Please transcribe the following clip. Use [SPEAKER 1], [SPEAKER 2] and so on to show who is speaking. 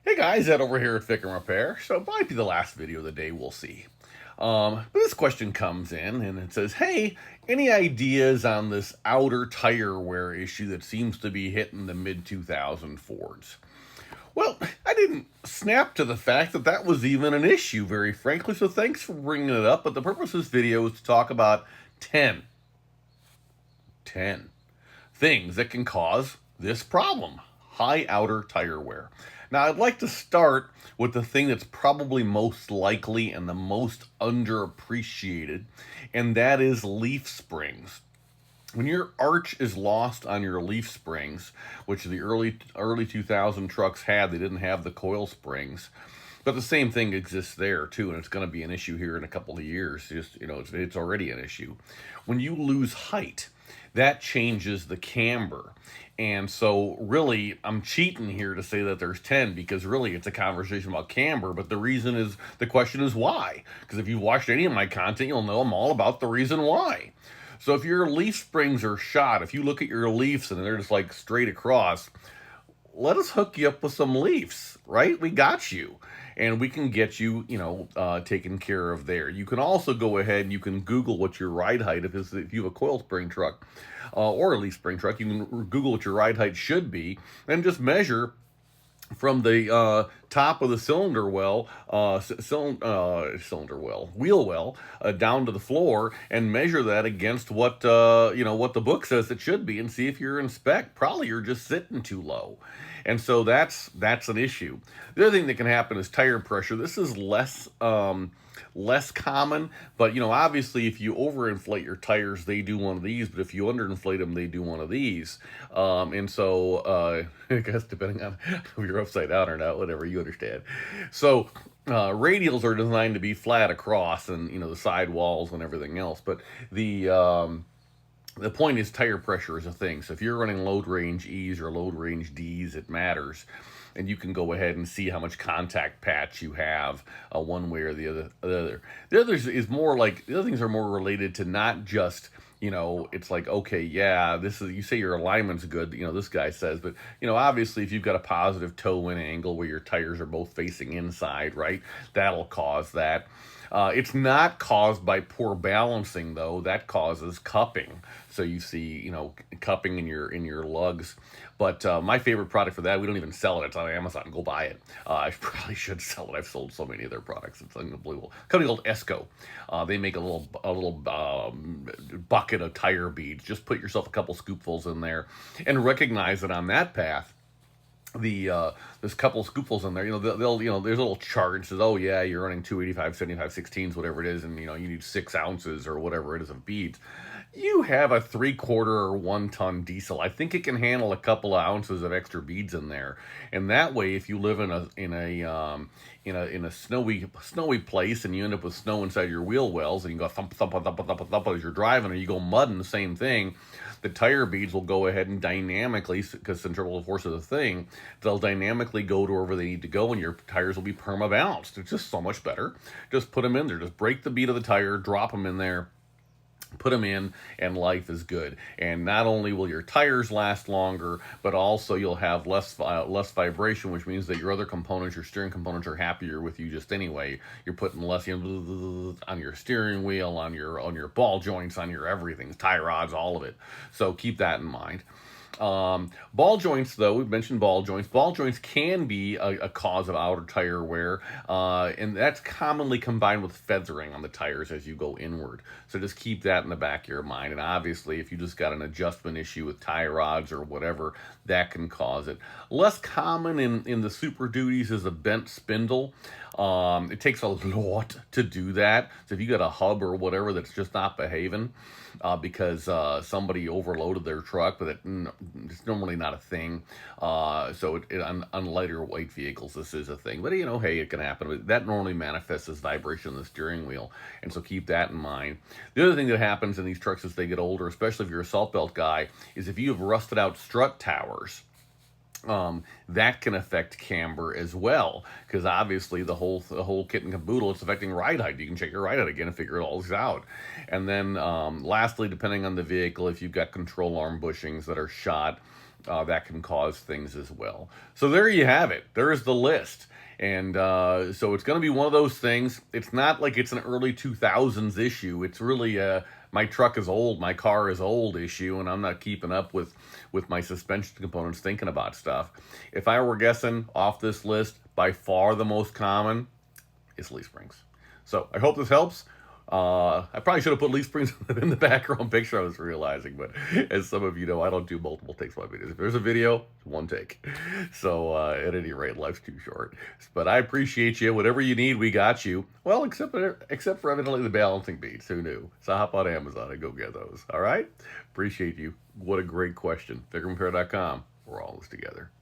[SPEAKER 1] Hey guys, Ed over here at FICM Repair. So it might be the last video of the day, we'll see. But this question comes in and it says, hey, any ideas on this outer tire wear issue that seems to be hitting the mid-2000 Fords? Well, I didn't snap to the fact that that was even an issue, very frankly, so thanks for bringing it up. But the purpose of this video is to talk about 10 things that can cause this problem: high outer tire wear. Now, I'd like to start with the thing that's probably most likely and the most underappreciated, and that is leaf springs. When your arch is lost on your leaf springs, which the early 2000 trucks had, they didn't have the coil springs. But the same thing exists there too, and it's going to be an issue here in a couple of years. It's already an issue. When you lose height, that changes the camber. And so really, I'm cheating here to say that there's 10 because really it's a conversation about camber, but the question is why? Because if you've watched any of my content, you'll know I'm all about the reason why. So if your leaf springs are shot, if you look at your leaves and they're just like straight across, let us hook you up with some leaves, right? We got you. And we can get you, taken care of there. You can also go ahead and you can Google what your ride height, if you have a coil spring truck or a leaf spring truck, you can Google what your ride height should be and just measure from the top of the wheel well, down to the floor, and measure that against what what the book says it should be, and see if you're in spec. Probably you're just sitting too low, and so that's an issue. The other thing that can happen is tire pressure. This is less common, but obviously if you overinflate your tires, they do one of these, but if you underinflate them, they do one of these. And so I guess depending on if you're upside down or not, whatever, you understand. So radials are designed to be flat across, and the side walls and everything else, but the point is tire pressure is a thing. So if you're running load range E's or load range D's, it matters. And you can go ahead and see how much contact patch you have, one way or the other. The other things are more related to not just, it's like, okay, yeah, you say your alignment's good, this guy says, but, obviously if you've got a positive toe-in angle where your tires are both facing inside, right, that'll cause that. It's not caused by poor balancing, though. That causes cupping. So you see, cupping in your lugs. But my favorite product for that, we don't even sell it. It's on Amazon. Go buy it. I probably should sell it. I've sold so many of their products. It's unbelievable. A company called Esco. They make a little bucket of tire beads. Just put yourself a couple scoopfuls in there, and recognize that on that path, there's a couple of scoopfuls in there. They'll there's a little chart that says, oh yeah, you're running 285, 75, 16s, whatever it is, and you need 6 ounces or whatever it is of beads. You have a 3/4 or 1 ton diesel. I think it can handle a couple of ounces of extra beads in there, and that way, if you live in a snowy place and you end up with snow inside your wheel wells and you go thump thump thump thump thump thump as you're driving, or you go mudding, the same thing. The tire beads will go ahead and dynamically, because centrifugal force is a thing, they'll dynamically go to wherever they need to go, and your tires will be perma-balanced. It's just so much better. Just put them in there. Just break the bead of the tire, drop them in there, put them in, and life is good. And not only will your tires last longer, but also you'll have less vibration, which means that your other components, your steering components, are happier with you just anyway. You're putting less on your steering wheel, on your ball joints, on your everything, tie rods, all of it. So keep that in mind. Ball joints, though, we've mentioned ball joints. Ball joints can be a cause of outer tire wear, and that's commonly combined with feathering on the tires as you go inward. So just keep that in the back of your mind. And obviously, if you just got an adjustment issue with tie rods or whatever, that can cause it. Less common in the Super Duties is a bent spindle. It takes a lot to do that. So if you got a hub or whatever that's just not behaving because somebody overloaded their truck, but it's normally not a thing. On lighter weight vehicles, this is a thing. But hey, it can happen. But that normally manifests as vibration in the steering wheel, and so keep that in mind. The other thing that happens in these trucks as they get older, especially if you're a salt belt guy, is if you have rusted out strut towers. That can affect camber as well, because obviously the whole kit and caboodle, it's affecting ride height. You can check your ride height again and figure it all out. And then lastly, depending on the vehicle, if you've got control arm bushings that are shot, that can cause things as well. So there you have it. There's the list. And so it's going to be one of those things. It's not like it's an early 2000s issue. It's really my truck is old, my car is old issue, and I'm not keeping up with my suspension components thinking about stuff. If I were guessing off this list, by far the most common is leaf springs. So I hope this helps. I probably should have put leaf springs in the background picture, I was realizing, but as some of you know, I don't do multiple takes on my videos. If there's a video, it's one take. So at any rate, life's too short. But I appreciate you. Whatever you need, we got you. Well, except for evidently the balancing beads. Who knew? So hop on Amazon and go get those. All right? Appreciate you. What a great question. FICMRepair.com. We're all in this together.